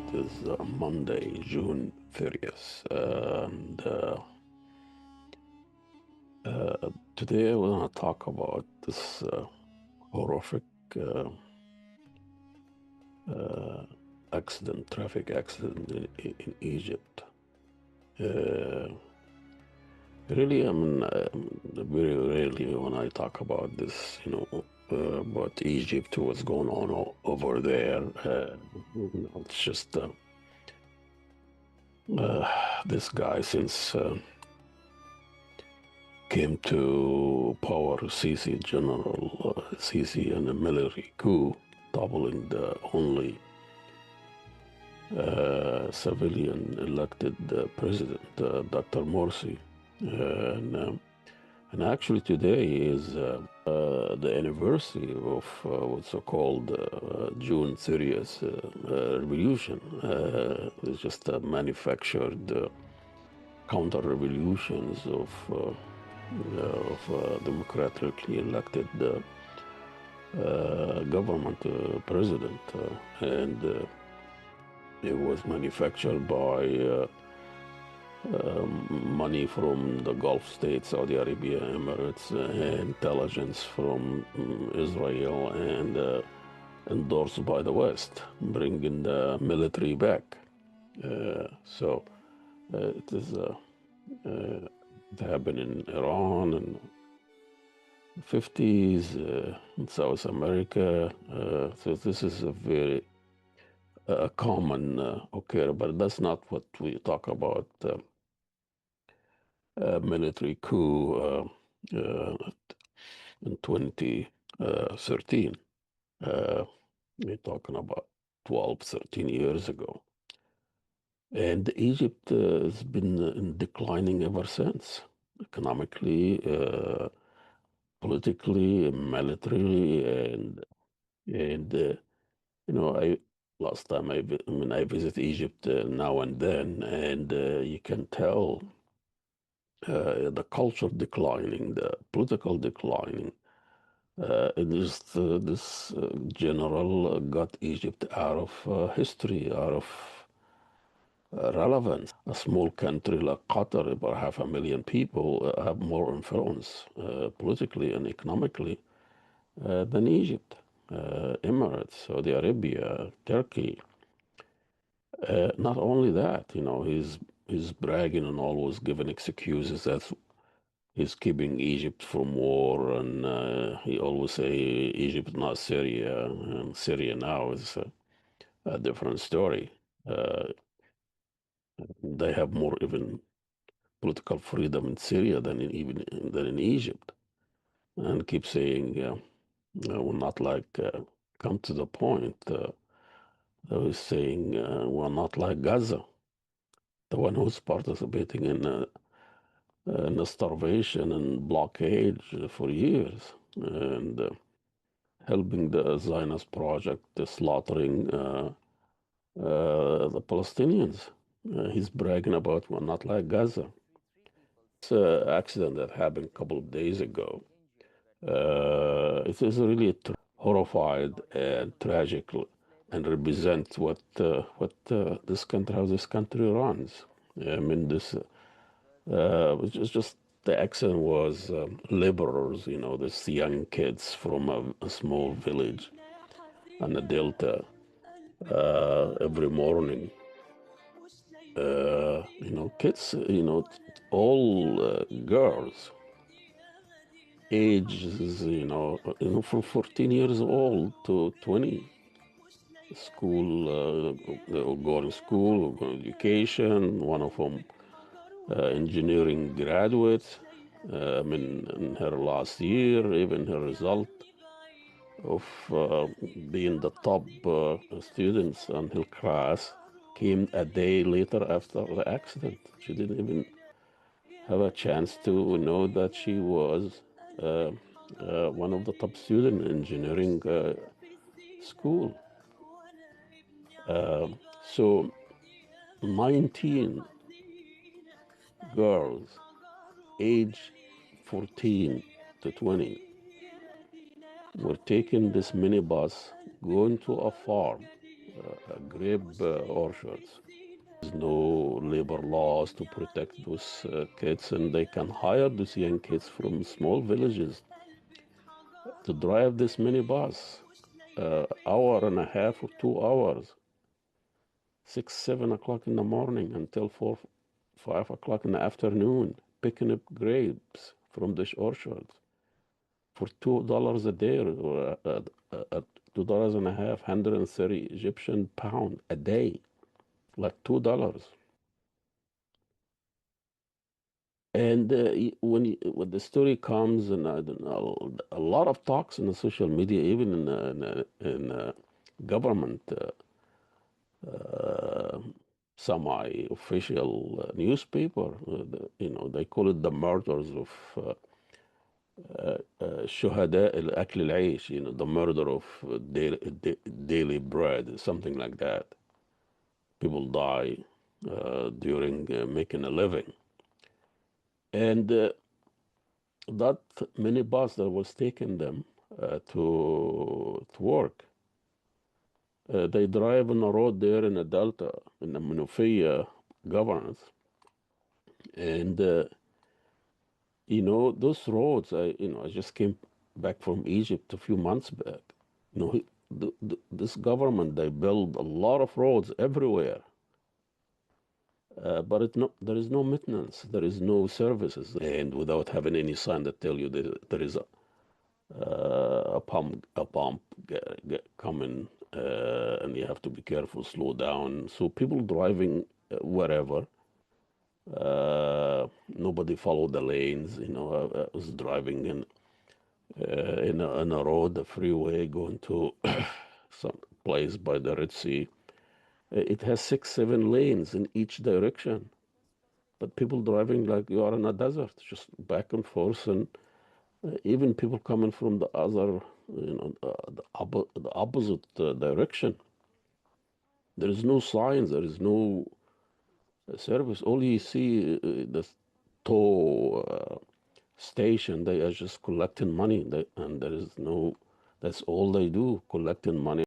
It is Monday, June 30th. Today we're going to talk about this horrific uh, uh, traffic accident in Egypt. Uh, really, very rarely when I talk about this, about Egypt, what's going on over there. It's just this guy since. Came to power Sisi, General Sisi, in a military coup, toppling the only civilian elected president, Dr. Morsi. And actually, today is the anniversary of what's so-called June 30th revolution. It's just manufactured counter-revolutions of democratically elected government president, and it was manufactured by money from the Gulf states, Saudi Arabia, Emirates, intelligence from Israel, and endorsed by the West, bringing the military back. It is it happened in Iran and 50s, in South America. So this is a very common occur, but that's not what we talk about. Military coup uh, in 2013. We're talking about 12, 13 years ago. And Egypt has been declining ever since, economically, politically, militarily, and I last time I visit Egypt now and then, and you can tell the culture declining, the political declining. It is this general got Egypt out of history, out of relevance. A small country like Qatar, about 500,000 people, have more influence politically and economically than Egypt, Emirates, Saudi Arabia, Turkey. Not only that, he's bragging and always giving excuses that he's keeping Egypt from war, and he always say Egypt not Syria, and Syria now is a different story. Uh, they have more even political freedom in Syria than in Egypt, and keep saying we're not like come to the point. They was saying we're not like Gaza, the one who's participating in a starvation and blockade for years, and helping the Zionist project, slaughtering the Palestinians. He's bragging about we're not like Gaza. This accident that happened a couple of days ago. It is really horrified and tragic, and represents this country, how this country runs. I mean, this which is just the accent was laborers, these young kids from a small village on the Delta every morning. Kids, all girls, ages, from 14 years old to 20, school, going to school, going to education. One of them engineering graduate. In her last year, even her result of being the top students on her class came a day later after the accident. She didn't even have a chance to know that she was uh, one of the top students in engineering school. So 19 girls, age 14 to 20, were taking this minibus going to a farm grape orchards. There's no labor laws to protect those kids, and they can hire those young kids from small villages to drive this minibus, hour and a half or 2 hours, 6, 7 o'clock in the morning until 4, 5 o'clock in the afternoon, picking up grapes from this orchards for $2 a day, or $2 and a half, 130 Egyptian pound a day, like $2. And when the story comes, and I don't know, a lot of talks in the social media, even in government uh, semi-official newspaper, they call it the murders of شهداء الأكل العيش, the murder of daily bread, something like that. People die during making a living. And that minibus that was taking them to work, they drive on a road there in the Delta, in the Menofia governance. And, those roads, I just came back from Egypt a few months back. This government, they build a lot of roads everywhere. But there is no maintenance, there is no services, and without having any sign that tell you that there is a pump coming, and you have to be careful, slow down. So people driving wherever, nobody followed the lanes. I was driving in a road, a freeway, going to some place by the Red Sea. It has 6, 7 lanes in each direction, but people driving like you are in a desert, just back and forth, and even people coming from the other, the opposite direction. There is no signs, there is no service. All you see, the toll station, they are just collecting money, and there is no, that's all they do, collecting money.